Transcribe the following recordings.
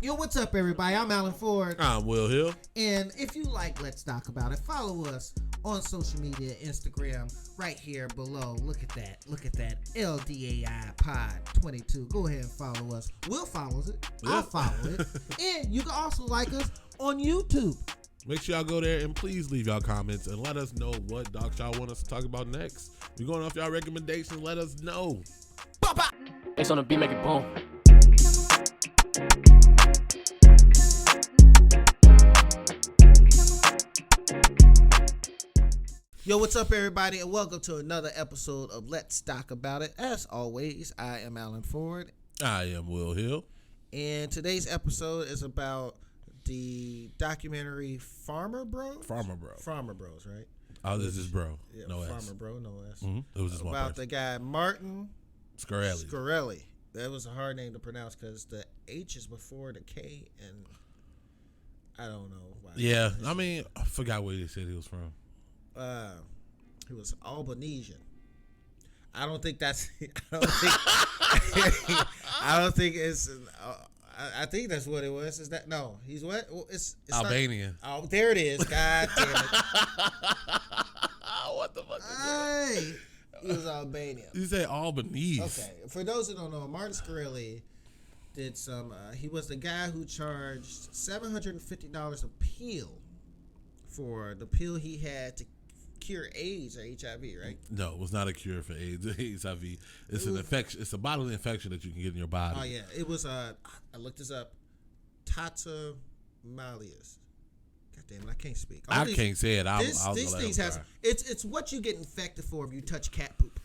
Yo, what's up, everybody? I'm Alan Ford. I'm Will Hill. And if you like Let's Talk About It, follow us on social media, Instagram, right here below. Look at that. LDAI Pod 22. Go ahead and follow us. Will follows it. Yeah. I'll follow it. And you can also like us on YouTube. Make sure y'all go there and please leave y'all comments and let us know what docs y'all want us to talk about next. We're going off y'all recommendations. Let us know. Bye-bye. It's on the beat, make it boom. Yo, what's up, everybody, and welcome to another episode of Let's Talk About It. As always, I am Alan Ford. I am Will Hill. And today's episode is about the documentary Pharma Bro? Pharma Bros, right? Oh, this is Bro. Yeah, No S. Pharma Bro, no S. Mm-hmm. It was just one About person. the guy Martin Shkreli. That was a hard name to pronounce because the H is before the K, and I don't know why. Yeah, I mean, I forgot where he said he was from. He was Albanesian. I don't think that's. I don't think it's. I think that's what it was. Is that no? He's what? Well, it's Albanian. Oh, there it is. God damn it! What the fuck? Hey, he was Albanian. You say Albanese? Okay, for those who don't know, Martin Shkreli did some. He was the guy who charged $750 a pill for the pill he had to cure AIDS or HIV, right? No, it was not a cure for AIDS. HIV. It's an infection. It's a bodily infection that you can get in your body. Oh yeah, it was. I looked this up. Tatamalius. God damn it, I can't speak. I can't say it. These things has. It's what you get infected for if you touch cat poop.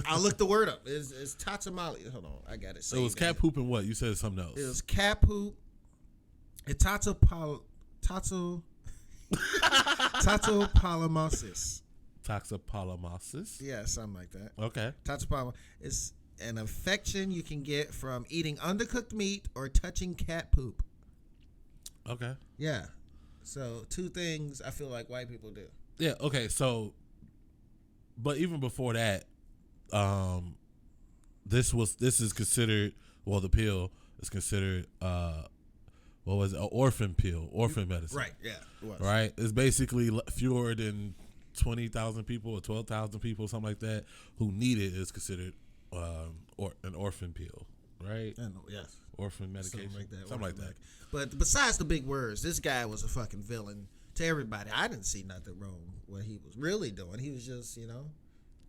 I looked the word up. It's tatamalius. Hold on, I got it. So it was cat poop and what? You said something else. It was cat poop. It's Toxoplasmosis. Toxoplasmosis? Yeah, something like that. Okay. Toxoplasmosis is an infection you can get from eating undercooked meat or touching cat poop. Okay. Yeah. So, two things I feel like white people do. Yeah, okay. So, but even before that, this is considered, well, the pill is considered what was it? An orphan pill, orphan medicine. Right, yeah. It was. Right? It's basically fewer than 20,000 people or 12,000 people, something like that, who need it is considered an orphan pill, right? Yes. Orphan medication. Something like that. But besides the big words, this guy was a fucking villain to everybody. I didn't see nothing wrong what he was really doing. He was just,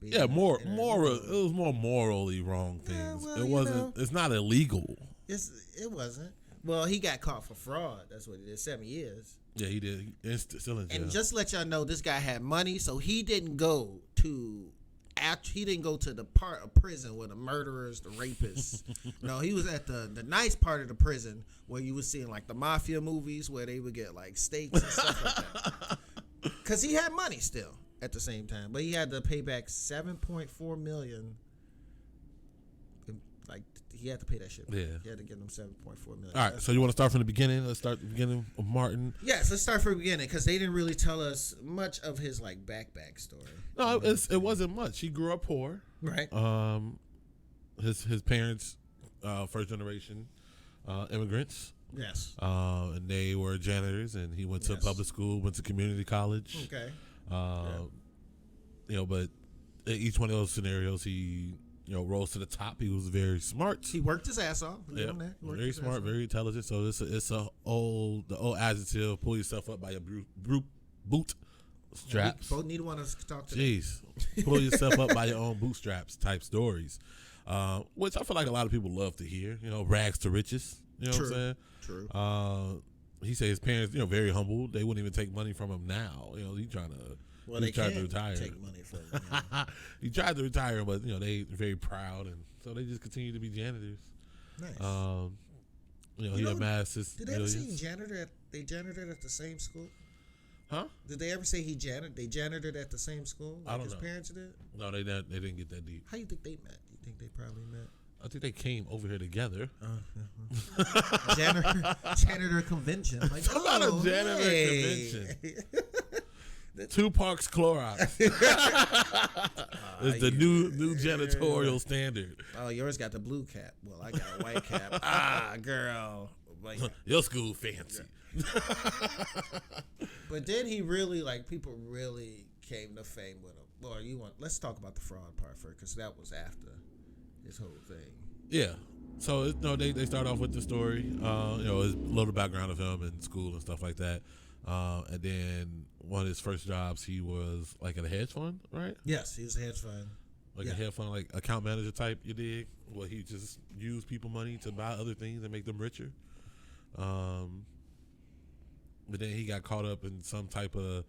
Yeah, moral. It was more morally wrong things. Yeah, well, it wasn't. It's not illegal. It wasn't. Well, he got caught for fraud. That's what it is. 7 years. Yeah, he did. He's still in jail. And just to let y'all know, this guy had money, so he didn't go to the part of prison where the murderers, the rapists. No, he was at the nice part of the prison where you was seeing like the mafia movies where they would get like steaks and stuff like that. Because he had money still at the same time, but he had to pay back $7.4 million. Like he had to pay that shit back. Yeah, he had to give them $7.4 million. All right, so you want to start from the beginning? Let's start the beginning of Martin. Yes, let's start from the beginning because they didn't really tell us much of his like back story. No, it wasn't much. He grew up poor. Right. His parents, first generation immigrants. Yes. And they were janitors, and he went to public school, went to community college. Okay. But in each one of those scenarios, he rose to the top. He was very smart. He worked his ass off. Yeah, very smart, very intelligent. So it's the old adjective: pull yourself up by your bootstraps. Both need one to talk to. Jeez, pull yourself up by your own bootstraps type stories, which I feel like a lot of people love to hear. Rags to riches. You know what I'm saying? True. He said his parents, very humble. They wouldn't even take money from him now. He's trying to. Well, they tried to can't retire. take money from him. He tried to retire, but they very proud, and so they just continue to be janitors. Nice. He amassed his Did they ever millions. say they janitored at the same school? Huh? Did they ever say they janitored at the same school like I don't his know. parents did? No, they didn't get that deep. How you think they met? You think they probably met? I think they came over here together. Janitor convention. Like, Talk about a janitor convention. 2 Parks Clorox. It's the new janitorial standard. Oh, yours got the blue cap. Well, I got a white cap. Ah, girl. But, yeah. Your school fancy. But then he really, like, people really came to fame with him. Well, let's talk about the fraud part first, because that was after this whole thing. Yeah. So they start off with the story. His little background of him in school and stuff like that. And then one of his first jobs, he was like at a hedge fund, right? Yes, he was a hedge fund. Like a hedge fund, like account manager type, you dig? Well, he just used people money to buy other things and make them richer. But then he got caught up in some type of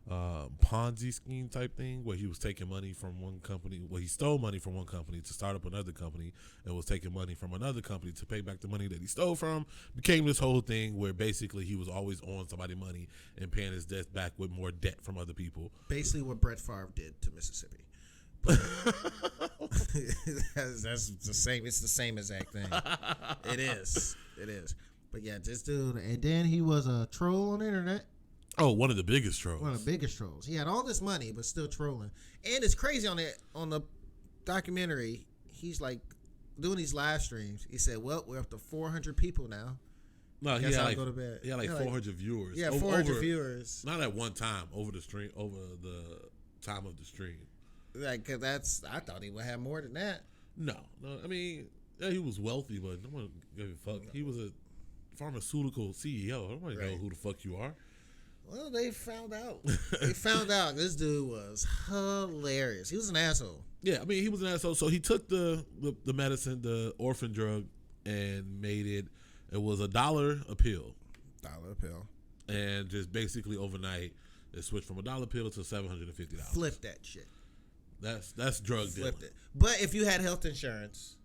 Ponzi scheme type thing where he was taking money from one company. Well, he stole money from one company to start up another company and was taking money from another company to pay back the money that he stole from. Became this whole thing where basically he was always owing somebody money and paying his debt back with more debt from other people. Basically what Brett Favre did to Mississippi. But that's the same. It's the same exact thing. It is. But yeah, this dude. And then he was a troll on the internet. Oh, one of the biggest trolls. One of the biggest trolls. He had all this money, but still trolling. And it's crazy on the documentary. He's like doing these live streams. He said, "Well, we're up to 400 people now." No, he had go to bed. He had like 400 viewers. Yeah, 400 viewers. Not at one time. Over the time of the stream. Like, cause I thought he would have more than that. No. I mean, yeah, he was wealthy, but no one gave a fuck. No. He was a pharmaceutical CEO. Nobody know who the fuck you are. Well, they found out. This dude was hilarious. He was an asshole. Yeah, I mean, he was an asshole. So he took the medicine, the orphan drug, and made it. It was $1 a pill. $1 a pill. And just basically overnight, it switched from $1 pill to $750. Flip that shit. That's drug dealing. Flipped it. But if you had health insurance,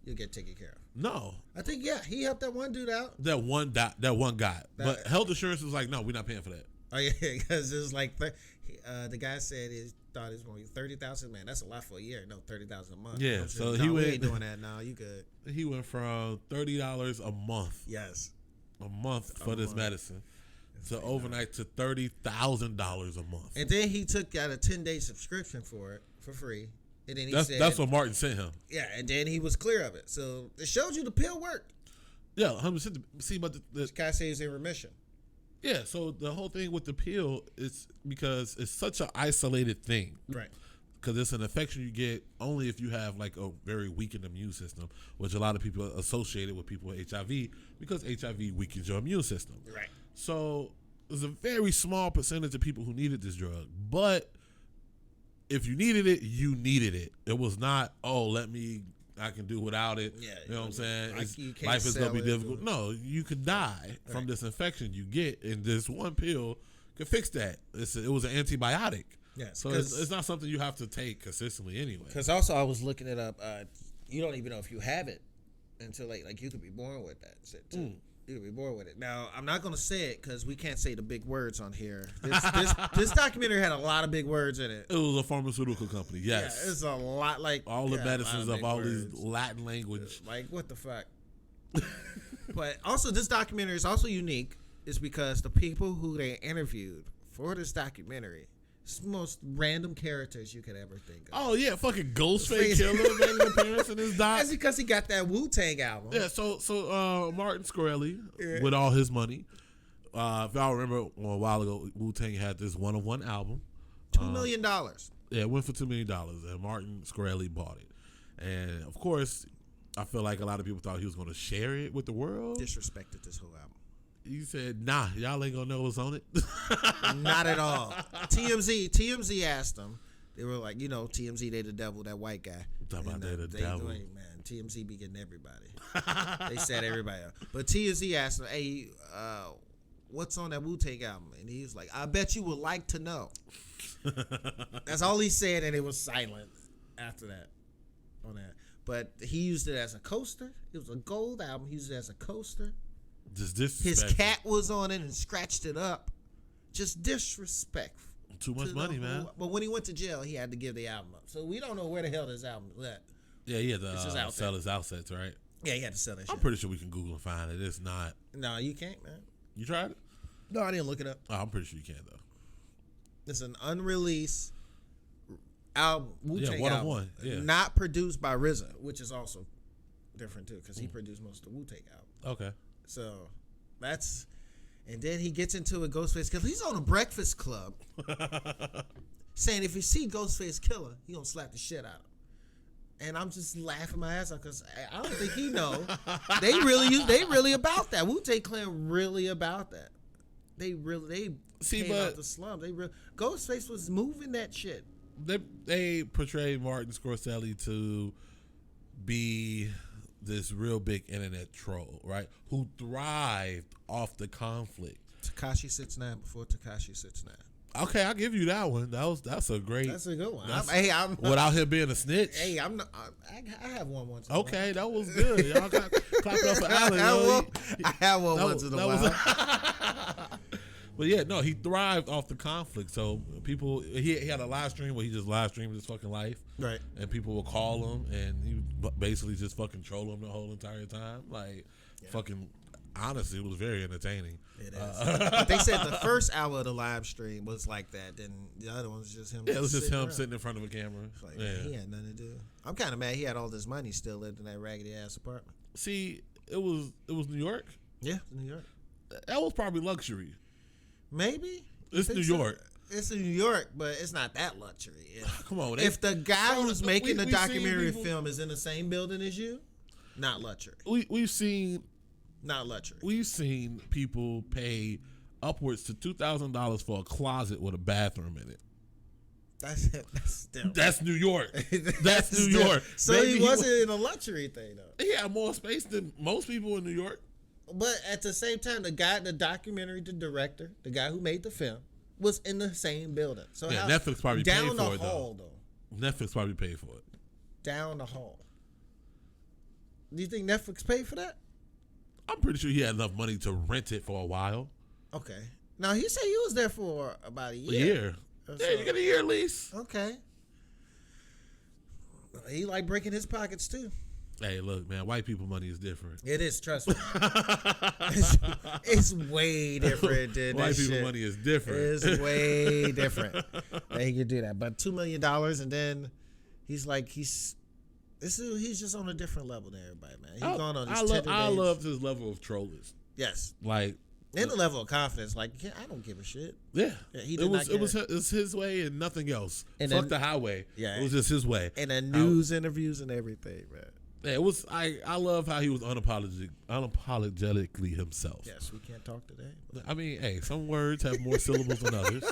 you'll get taken care of. No. I think, he helped that one dude out. That one guy. But health insurance was like, no, we're not paying for that. Oh, yeah, because it was like, the guy said he thought it was going to be $30,000. Man, that's a lot for a year. No, $30,000 a month. Yeah, so we ain't doing that now. You good. He went from $30 a month. Yes. A month for this medicine. So overnight to $30,000 a month. And then he got a 10-day subscription for it for free. And then that's what Martin sent him. Yeah, and then he was clear of it. So it shows you the pill worked. Yeah, 100%. See, but this guy says he's in remission. Yeah, so the whole thing with the pill is because it's such an isolated thing. Right. Because it's an infection you get only if you have like a very weakened immune system, which a lot of people associate it with people with HIV because HIV weakens your immune system. Right. So there's a very small percentage of people who needed this drug. But if you needed it, you needed it. It was not, I can do without it. Yeah, you know what I'm saying? Life is going to be difficult. No, you could die from this infection you get, and this one pill could fix that. It was an antibiotic. Yeah, so it's not something you have to take consistently anyway. Because also I was looking it up. You don't even know if you have it until like you could be born with that shit too. You could be born with it. Now I'm not gonna say it because we can't say the big words on here. This documentary had a lot of big words in it. It was a pharmaceutical company. Yes, yeah, it's a lot like all the medicines of all these Latin language. Like what the fuck. But also this documentary is also unique, is because the people who they interviewed for this documentary. It's the most random characters you could ever think of. Oh yeah, fucking Ghostface Killer made an appearance in this doc. That's because he got that Wu-Tang album. Yeah, so Martin Shkreli with all his money. If y'all remember a while ago, Wu-Tang had this one-of-one album. $2 million. Yeah, it went for $2 million, and Martin Shkreli bought it. And of course, I feel like a lot of people thought he was going to share it with the world. Disrespected this whole album. He said, nah, y'all ain't gonna know what's on it. Not at all. TMZ asked them. They were like, TMZ, they the devil, that white guy. Talking about they the devil. Man, TMZ be getting everybody. They said everybody else. But TMZ asked him, hey, what's on that Wu-Tang album? And he was like, I bet you would like to know. That's all he said, and it was silent after that. On that. But he used it as a coaster. It was a gold album. He used it as a coaster. His cat was on it and scratched it up. Just disrespectful. Too much money, man. But when he went to jail, he had to give the album up. So we don't know where the hell this album is at. Yeah, he had to sell his assets, right? Yeah, he had to sell that shit. I'm pretty sure we can Google and find it. It's not. No, you can't, man. You tried it? No, I didn't look it up. Oh, I'm pretty sure you can, though. It's an unreleased album, Wu-Tang One album, of One. Yeah. not produced by RZA, which is also different too, because he produced most of the Wu-Tang album. Okay. So that's, and then he gets into it, Ghostface Killer. He's on a Breakfast Club, saying if you see Ghostface Killer, he gonna slap the shit out of him. And I'm just laughing my ass off because I don't think he know. They really about that. Wu-Tang Clan really about that. They came out the slum. Ghostface was moving that shit. They portrayed Martin Shkreli to be this real big internet troll, right? Who thrived off the conflict. Tekashi 6ix9ine before Tekashi 6ix9ine. Okay, I'll give you that one. That's a great. That's a good one. I'm without him being a snitch. Hey, I'm not. I have one once. Okay, that was good. Y'all got clap it up for Allen. I have one once in a while. But yeah, no, he thrived off the conflict. So people, he had a live stream where he just live streamed his fucking life, right? And people would call him, and he basically just fucking troll him the whole entire time, fucking. Honestly, it was very entertaining. It is. But they said the first hour of the live stream was like that. Then the other one was just him. Yeah, it was just him sitting in front of a camera. Like, man, he had nothing to do. I'm kind of mad he had all this money still lived in that raggedy ass apartment. See, it was New York. Yeah, New York. That was probably luxury. Maybe it's New York. It's in New York, but it's not that luxury. Come on. If the guy who's making the documentary film is in the same building as you, not luxury. We've seen. Not luxury. We've seen people pay upwards to $2,000 for a closet with a bathroom in it. That's New York. That's New York. So maybe he wasn't in a luxury thing though. He had more space than most people in New York. But at the same time, the documentary, the director, the guy who made the film, was in the same building. So yeah, Netflix probably paid for it down the hall though. Netflix probably paid for it. Down the hall. Do you think Netflix paid for that? I'm pretty sure he had enough money to rent it for a while. Okay. Now, he said he was there for about a year. A year. Yeah, you get a year lease. Okay. He like breaking his pockets, too. Hey, look, man, white people money is different. It is, trust me. it's way different than white this people shit. Money is different. It's way different that he could do that. But $2 million, and then he's like, he's just on a different level than everybody, man. He's gone on this I loved his level of trolling. Yes. Like, and the level of confidence. Like, I don't give a shit. Yeah. He did not care. It was his way and nothing else. And fuck the highway. Yeah. It was just his way. And the news interviews and everything, man. Yeah, it was. I love how he was unapologetically himself. Yes, we can't talk today. I mean, hey, some words have more syllables than others.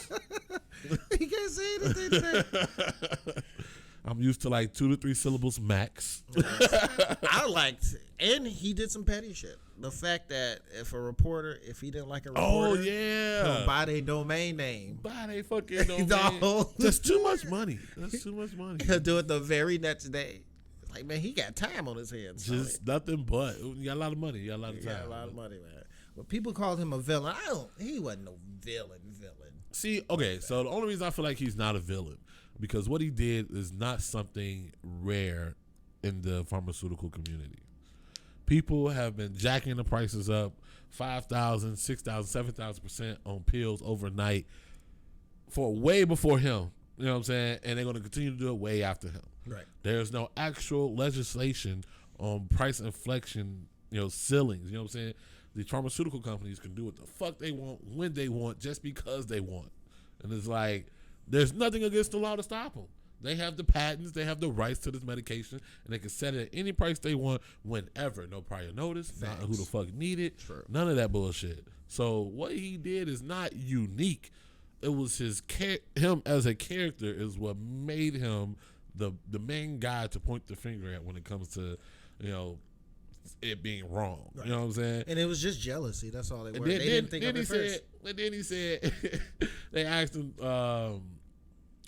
He can't say anything today. I'm used to like 2 to 3 syllables max. I liked, and he did some petty shit. The fact that if he didn't like a reporter, he'll buy their domain name. Buy their fucking domain. That's too much money. That's too much money. He'll do it the very next day. Like, man, he got time on his hands. Just nothing but. You got a lot of money. You got a lot of time. Got a lot of money, man. But people called him a villain. He wasn't no villain. See, okay, so the only reason I feel like he's not a villain, because what he did is not something rare in the pharmaceutical community. People have been jacking the prices up 5,000, 6,000, 7,000% on pills overnight for way before him. You know what I'm saying? And they're going to continue to do it way after him. Right. There's no actual legislation on price inflation, ceilings. You know what I'm saying? The pharmaceutical companies can do what the fuck they want, when they want, just because they want. And it's like, there's nothing against the law to stop them. They have the patents, they have the rights to this medication, and they can set it at any price they want, whenever. No prior notice, not who the fuck need it, none of that bullshit. So what he did is not unique. It was him as a character is what made him the main guy to point the finger at when it comes to, it being wrong. Right. You know what I'm saying? And it was just jealousy. That's all they were. They didn't think of it first. And then he said, they asked him,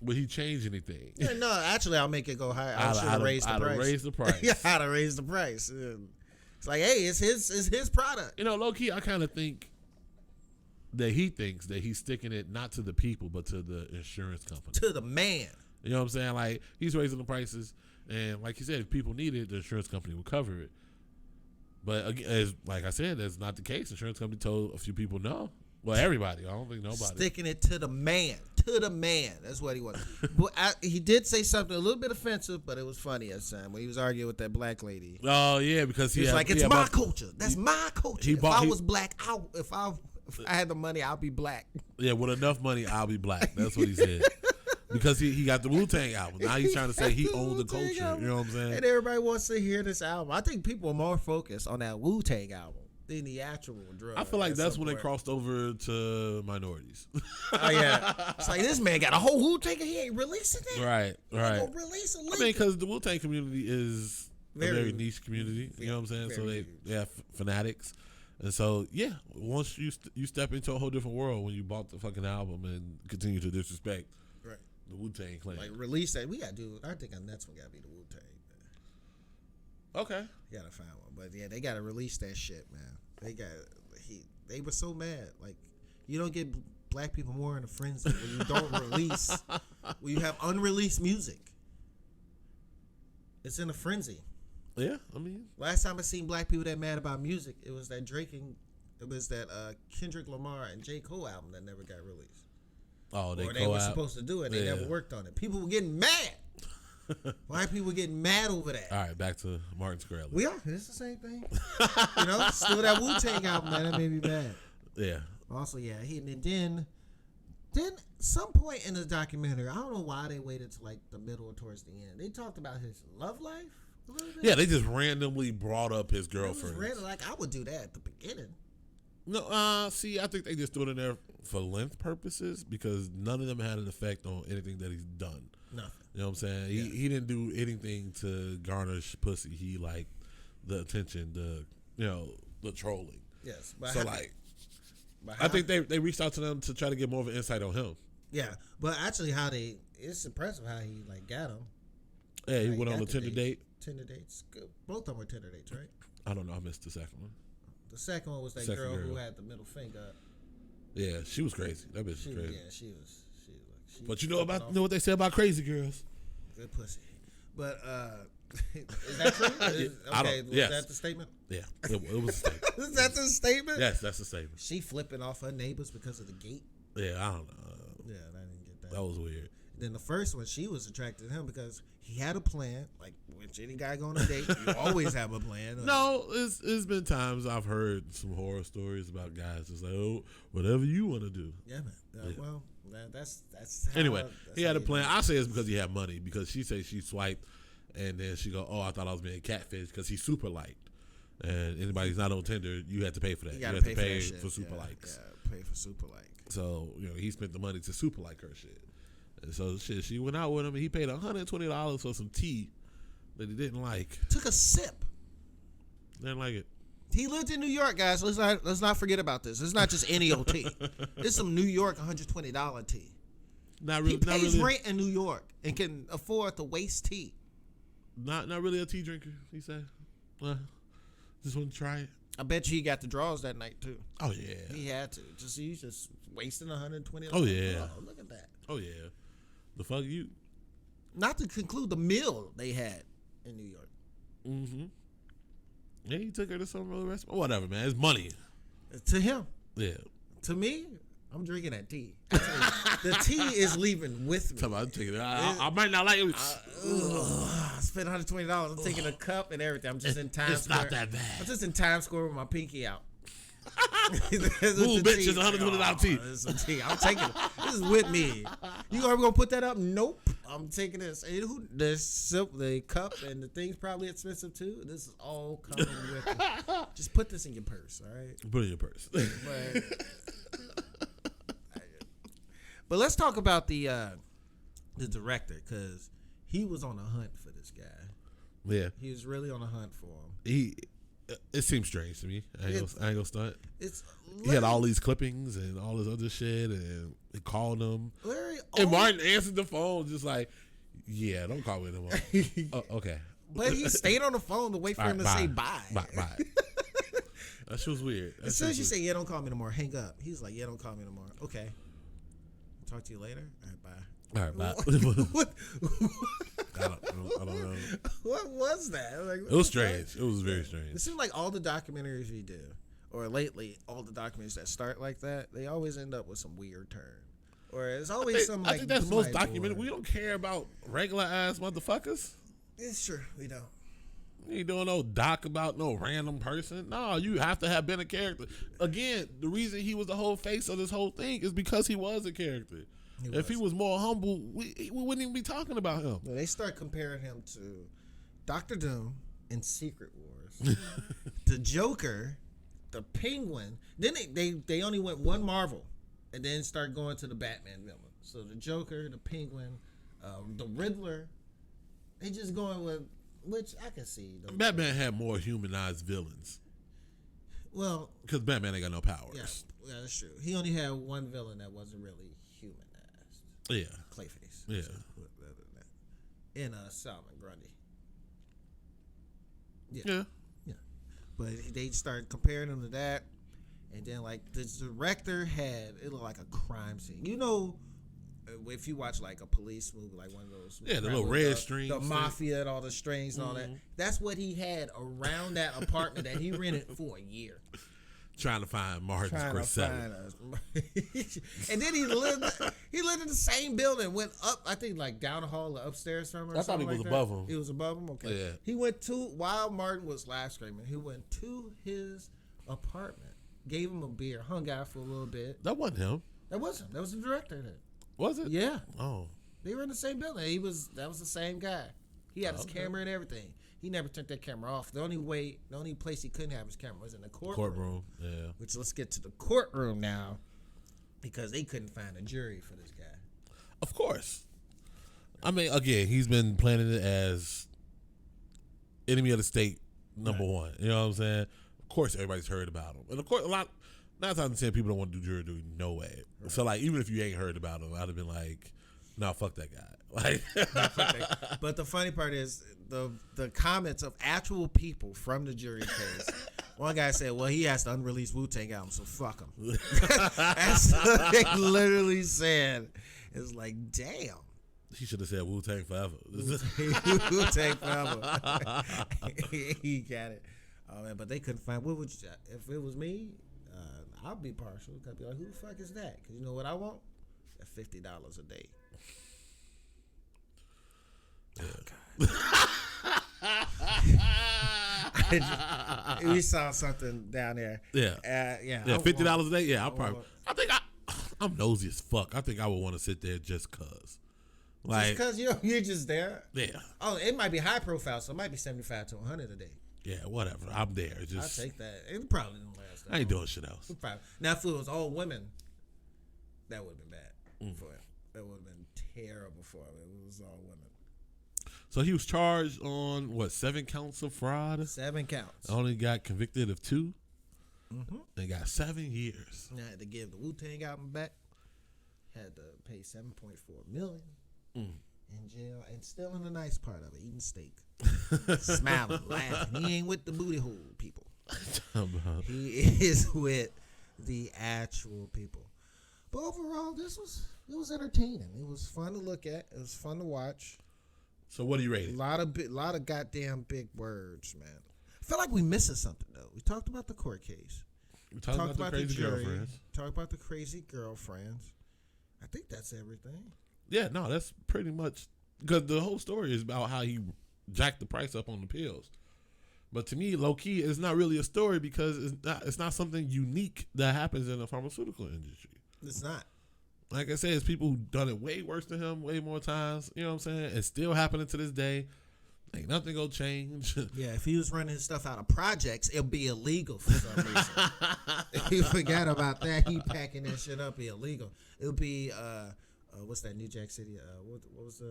would he change anything? Yeah, no, actually, I'll make it go higher. I should have raised the price. Raise the price. Yeah, I'd have raised the price. It's like, hey, it's his product. Low key, I kind of think that he thinks that he's sticking it not to the people, but to the insurance company. To the man. You know what I'm saying? Like, he's raising the prices, and like you said, if people need it, the insurance company will cover it. But again, like I said, that's not the case. The insurance company told a few people no. Well, everybody. I don't think nobody. Sticking it to the man. To the man. That's what he was. But he did say something a little bit offensive, but it was funny at the time when he was arguing with that black lady. Oh, yeah, because he was like, it's my culture. That's my culture. If I was black, if I had the money, I'll be black. Yeah, with enough money, I'll be black. That's what he said. Because he got the Wu-Tang album. Now he's trying to say he owned the culture. Album. You know what I'm saying? And everybody wants to hear this album. I think people are more focused on that Wu-Tang album than the actual drug. I feel like that's when they crossed over to minorities. Oh, yeah. It's like, this man got a whole Wu-Tang and he ain't releasing that? Right. Release I mean, because the Wu-Tang community is a very niche community. You know what I'm saying? So they have fanatics. And so, yeah, once you step into a whole different world when you bought the fucking album and continue to disrespect the Wu-Tang Clan. Like, release that. We got to do, I think our next one got to be the Wu-Tang. Okay. You got to find one. But, yeah, they got to release that shit, man. They were so mad. Like, you don't get black people more in a frenzy when you don't release, when you have unreleased music. It's in a frenzy. Yeah, I mean. Last time I seen black people that mad about music, it was that Kendrick Lamar and J. Cole album that never got released. Oh, they were supposed to do it. They never worked on it. People were getting mad. White people were getting mad over that. All right, back to Martin Shkreli. We are. It's the same thing. Still that Wu-Tang album, man. That made me mad. Yeah. Also, yeah. Then some point in the documentary, I don't know why they waited to like the middle or towards the end. They talked about his love life a little bit. Yeah, they just randomly brought up his girlfriend. Like I would do that at the beginning. No, see, I think they just threw it in there for length purposes because none of them had an effect on anything that he's done. Nothing. You know what I'm saying? Yeah. He didn't do anything to garnish pussy. He liked the attention, the trolling. Yes. I think they reached out to them to try to get more of an insight on him. Yeah, but actually, it's impressive how he like got him. Yeah, he went on a Tinder date. Tinder dates. Good. Both of them were Tinder dates, right? I don't know. I missed the second one. The second one was that girl who had the middle finger up. Yeah, she was crazy. That bitch was crazy. Yeah, she was. But you know what they say about crazy girls? Good pussy. But is that true? Was that the statement? Yeah, it was a statement. Is that the statement? Yes, that's the statement. She flipping off her neighbors because of the gate. Yeah, I don't know. Yeah, I didn't get that. That was weird. Then the first one, she was attracted to him because he had a plan. Like, when any guy go on a date, you always have a plan. No, it's been times I've heard some horror stories about guys just like, oh, whatever you want to do. Yeah, man. Yeah. Well, that's how, anyway, he had a plan. I say it's because he had money because she said she swiped and then she go, oh, I thought I was being catfish because he's super liked. And anybody who's not on Tinder, you have to pay for that. You have to pay for super likes. Yeah, pay for super like. So, he spent the money to super like her shit. And so, she went out with him and he paid $120 for some tea that he didn't like. Took a sip. Didn't like it. He lived in New York, guys. Let's not forget about this. It's not just any old tea. It's some New York $120 tea. He pays rent in New York and can afford to waste tea. Not really a tea drinker, he said. Just want to try it. I bet you he got the draws that night too. Oh yeah, he had to. He's just wasting $120. Oh yeah, look at that. Oh yeah, the fuck you. Not to conclude the meal they had in New York. Mm-hmm. Yeah, he took her to some other restaurant. Whatever, man. It's money. To him. Yeah. To me, I'm drinking that tea. The tea is leaving with me. I'm taking it. I might not like it. I spent $120. I'm taking a cup and everything. I'm just in Times Square. It's not that bad. I'm just in Times Square with my pinky out. Ooh, bitch, it's $120 tea. This is tea. I'm taking it. This is with me. You are we gonna put that up? Nope. I'm taking this. The cup and the thing's probably expensive too. This is all coming with it. Just put this in your purse, all right? Put it in your purse. But let's talk about the director, because he was on a hunt for this guy. Yeah. He was really on a hunt for him. It seems strange to me. I ain't gonna stunt. He had all these clippings and all this other shit, and they called him. Larry, and Martin answered the phone just like, yeah, don't call me no more. Okay. But he stayed on the phone to wait for him to say bye. Bye. That shit was weird. As soon as you say, yeah, don't call me no more, hang up. He's like, yeah, don't call me no more. Okay. Talk to you later. All right, bye. All right, bye. What? I don't know. What was that? Like, it was strange. It was very strange. It seemed like all the documentaries he did, or lately, all the documentaries that start like that, they always end up with some weird turn. Or it's always some like. I think that's most documented. We don't care about regular ass motherfuckers. It's true, we don't. You ain't doing no doc about no random person. No, you have to have been a character. Again, the reason he was the whole face of this whole thing is because he was a character. If he was more humble, we wouldn't even be talking about him. Well, they start comparing him to Dr. Doom in Secret Wars, the Joker, the Penguin. Then they only went one Marvel, and then start going to the Batman villain. So the Joker, the Penguin, the Riddler. They just going with, which I can see. Batman had more humanized villains. Well, because Batman ain't got no powers. Yeah, that's true. He only had one villain that wasn't really humanized. Yeah, Clayface. Yeah, in Salman Grundy. Yeah. But they started comparing him to that, and then like the director it looked like a crime scene. You know, if you watch like a police movie, like one of those, the little red strings, the mafia, and all the strings and all that. That's what he had around that apartment that he rented for a year. Trying to find Martin Shkreli. And then he lived in the same building, went up, I think like down the hall or upstairs from him. I thought he was above him. He was above him? Okay. Yeah. He went while Martin was live streaming, he went to his apartment, gave him a beer, hung out for a little bit. That wasn't him. That wasn't. That was the director then. Was it? Yeah. Oh. They were in the same building. That was the same guy. He had his camera and everything. He never turned that camera off. The only place he couldn't have his camera was in the courtroom. Yeah. Which, let's get to the courtroom now, because they couldn't find a jury for this guy. Of course. I mean, again, he's been planning it as enemy of the state number one. You know what I'm saying? Of course, everybody's heard about him, and of course, 9 times out of 10 people don't want to do jury duty. No way. Right. So, like, even if you ain't heard about him, I'd have been like, "No, fuck that guy." Like, but the funny part is the comments of actual people from the jury case. One guy said, "Well, he has the unreleased Wu-Tang album, so fuck him." That's what they literally said. It's like, damn. He should have said Wu-Tang forever. Wu-Tang forever. He got it. Oh man, but they couldn't find. What would you? If it was me, I'd be partial. I'd be like, "Who the fuck is that?" Because you know what I want? $50 a day. Yeah. Oh, we saw something down there. Yeah. Yeah. $50 a day. Yeah, I'm nosy as fuck. I think I would want to sit there just cause. Like, just because you're just there. Yeah. Oh, it might be high profile, so it might be $75 to $100 a day. Yeah, whatever. I'm there. Just I'll take that. It probably didn't last. I ain't doing shit else. Now, if it was all women, that would have been bad for him. That would have been terrible for him. It was all women. So he was charged on 7 counts of fraud? 7 counts. Only got convicted of 2. And got 7 years. I had to give the Wu-Tang album back. Had to pay $7.4 million in jail, and still in the nice part of it, eating steak, smiling, laughing. He ain't with the booty hole people. He is with the actual people. But overall, it was entertaining. It was fun to look at. It was fun to watch. So what do you rate it? A lot of goddamn big words, man. I feel like we missing something though. We talked about the court case. We talked about the crazy girlfriends. Talked about the crazy girlfriends. I think that's everything. Yeah, no, that's pretty much, because the whole story is about how he jacked the price up on the pills. But to me, low key, it's not really a story because it's not something unique that happens in the pharmaceutical industry. It's not. Like I said, it's people who've done it way worse than him, way more times. You know what I'm saying? It's still happening to this day. Ain't nothing gonna change. Yeah, if he was running his stuff out of projects, it'll be illegal for some reason. He forgot about that. He packing that shit up, be illegal. It'll be what's that, New Jack City? What was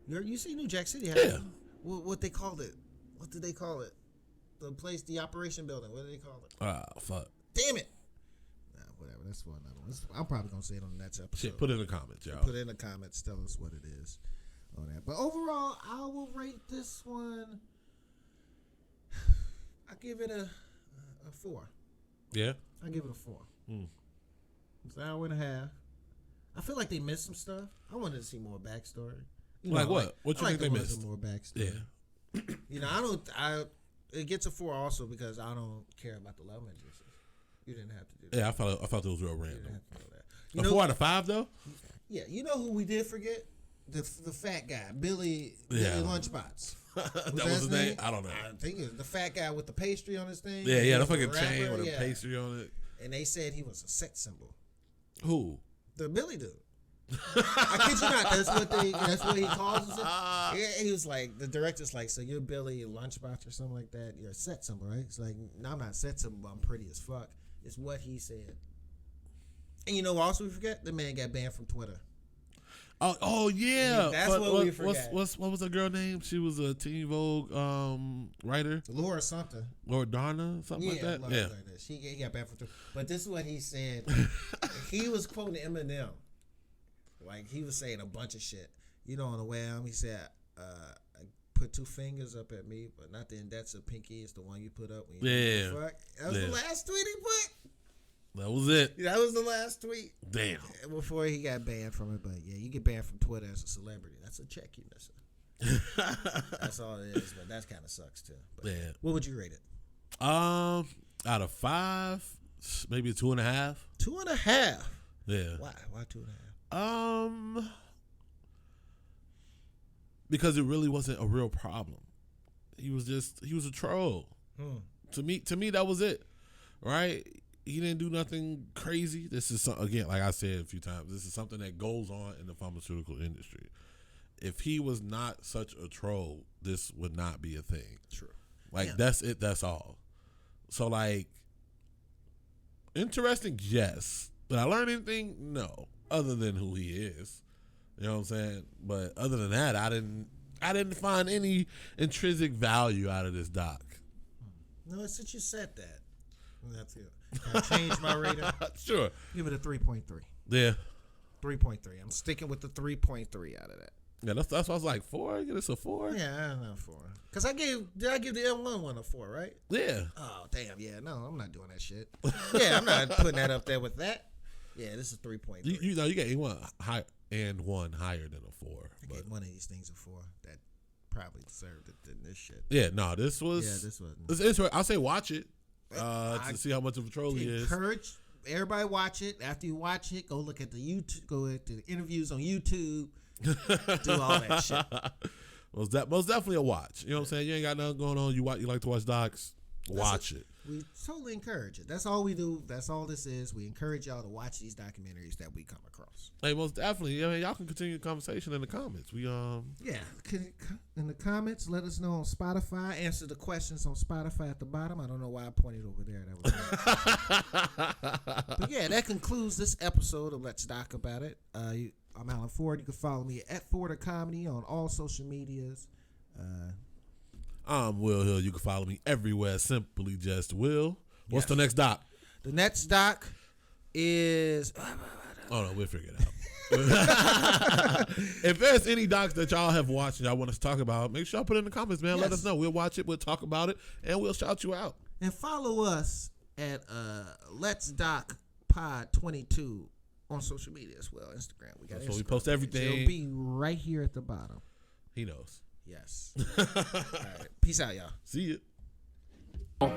you see New Jack City? Yeah. What they called it? What did they call it? The place, the operation building. What did they call it? Fuck. Damn it. Nah, whatever. That's for another one. I'm probably gonna say it on the next episode. Shit, put it in the comments, y'all. Put it in the comments. Tell us what it is. On that. But overall, I will rate this one. I give it a 4. Yeah. I give it a 4. It's an hour and a half. I feel like they missed some stuff. I wanted to see more backstory. Like what? What you think they missed? More backstory. Yeah. You know, It gets a 4 also because I don't care about the love interests. You didn't have to do that. Yeah, I thought it was real You random. didn't have to know that. A 4 out of 5 though. Yeah, you know who we did forget? The fat guy, Billy Lunchbox. That was his name? I don't know. I think it's the fat guy with the pastry on his thing. Yeah, the fucking chain with a pastry on it. And they said he was a sex symbol. Who? The Billy dude. I kid you not. That's what he calls himself. Yeah, he was like, the director's like, so you're Billy Lunchbox or something like that. You're a sex symbol, right? It's like, no, I'm not a sex symbol, but I'm pretty as fuck. It's what he said. And you know what also we forget? The man got banned from Twitter. Oh yeah. That's what we forgot. What was the girl name? She was a Teen Vogue writer. Laura something. Laura Darna, something like that. Laura like that. He got banned from Twitter. But this is what he said. He was quoting Eminem. Like, he was saying a bunch of shit. You know, on the way out, he said, I put 2 fingers up at me, but not the index of pinky. It's the one you put up when you fuck. That was the last tweet he put. That was it. That was the last tweet. Damn. Before he got banned from it. But, yeah, you get banned from Twitter as a celebrity. That's a check you missing. That's all it is, but that kind of sucks, too. But yeah. What would you rate it? Out of 5, maybe a 2.5. 2.5? Yeah. Why 2.5? Because it really wasn't a real problem. He was a troll. To me, that was it. Right? He didn't do nothing crazy. This is again, like I said a few times, this is something that goes on in the pharmaceutical industry. If he was not such a troll, this would not be a thing. True. Like that's it. That's all. So like, interesting, yes. Did I learn anything? No. Other than who he is, you know what I'm saying. But other than that, I didn't find any intrinsic value out of this doc. No, since you said that, that's it. Can I change my rating? Sure. Give it a 3.3. Yeah. 3.3. I'm sticking with the 3.3 out of that. Yeah, that's why I was like 4. Give this a 4. Yeah, I don't know 4. Cause did I give the L1 one a 4, right? Yeah. Oh damn, yeah, no, I'm not doing that shit. Yeah, I'm not putting that up there with that. Yeah, this is 3.3. You know, you get one high and one higher than a 4. I get one of these things a 4 that probably deserved it than this shit. Yeah, no, this was. Yeah, this was. It's interesting. I'll say watch it to see how much of a troll he is. Encourage everybody watch it. After you watch it, go look at the YouTube. Go at the interviews on YouTube. Do all that shit. Most definitely a watch. You know what I'm saying? You ain't got nothing going on. You like to watch docs. Watch it. We totally encourage it. That's all we do. That's all this is. We encourage y'all to watch these documentaries that we come across. Hey, most definitely. I mean, y'all can continue the conversation in the comments. In the comments, let us know on Spotify. Answer the questions on Spotify at the bottom. I don't know why I pointed over there. But yeah, that concludes this episode of Let's Doc About It. I'm Alan Ford. You can follow me at Ford Comedy on all social medias. I'm Will Hill. You can follow me everywhere. Simply just Will. What's the next doc? The next doc is. Oh no, we'll figure it out. If there's any docs that y'all have watched and y'all want us to talk about, make sure y'all put it in the comments, man. Let us know. We'll watch it. We'll talk about it, and we'll shout you out. And follow us at Let's Doc Pod 22 on social media as well. Instagram. We got. That's where we post everything. It'll be right here at the bottom. He knows. Yes. All right. Peace out, y'all. See ya.